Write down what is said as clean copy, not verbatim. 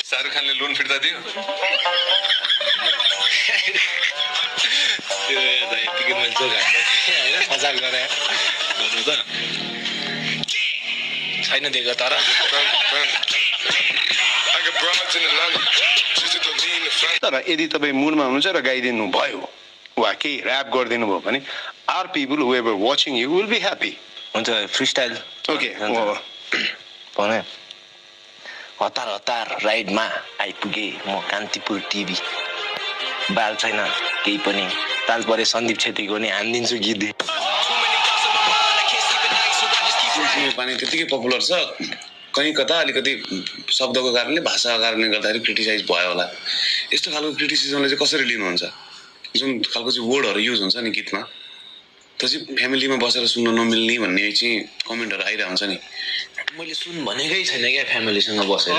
शाहरुख खानले लोन फिर्ता दियो त्यो यतिकै मान्छे होइन मजाक गरे गर्नु त छैन दिएको तर तर यदि तपाईँ मुडमा हुनुहुन्छ र गाइदिनु भयो वा केही ऱ्याप गरिदिनु भयो भने our people who ever watching you will be happy हुन्छ फ्री स्टाइल ओके भने हतार हतार राइडमा आइपुगे म कान्तिपुर टिभी बाल छैन केही पनि ताल परे सन्दीप छेत्रीको नि हानिदिन्छु गीत पानी त्यतिकै पपुलर छ कहीँ कता अलिकति शब्दको कारणले भाषाको कारणले गर्दाखेरि क्रिटिसाइज भयो होला यस्तो खालको क्रिटिसिजमले चाहिँ कसरी लिनुहुन्छ जुन खालको चाहिँ वर्डहरू युज हुन्छ नि गीतमा त्यो चाहिँ फ्यामिलीमा बसेर सुन्न नमिल्ने भन्ने चाहिँ कमेन्टहरू आइरहेको हुन्छ नि मैले सुन भनेकै छैन क्या फ्यामिलीसँग बसेर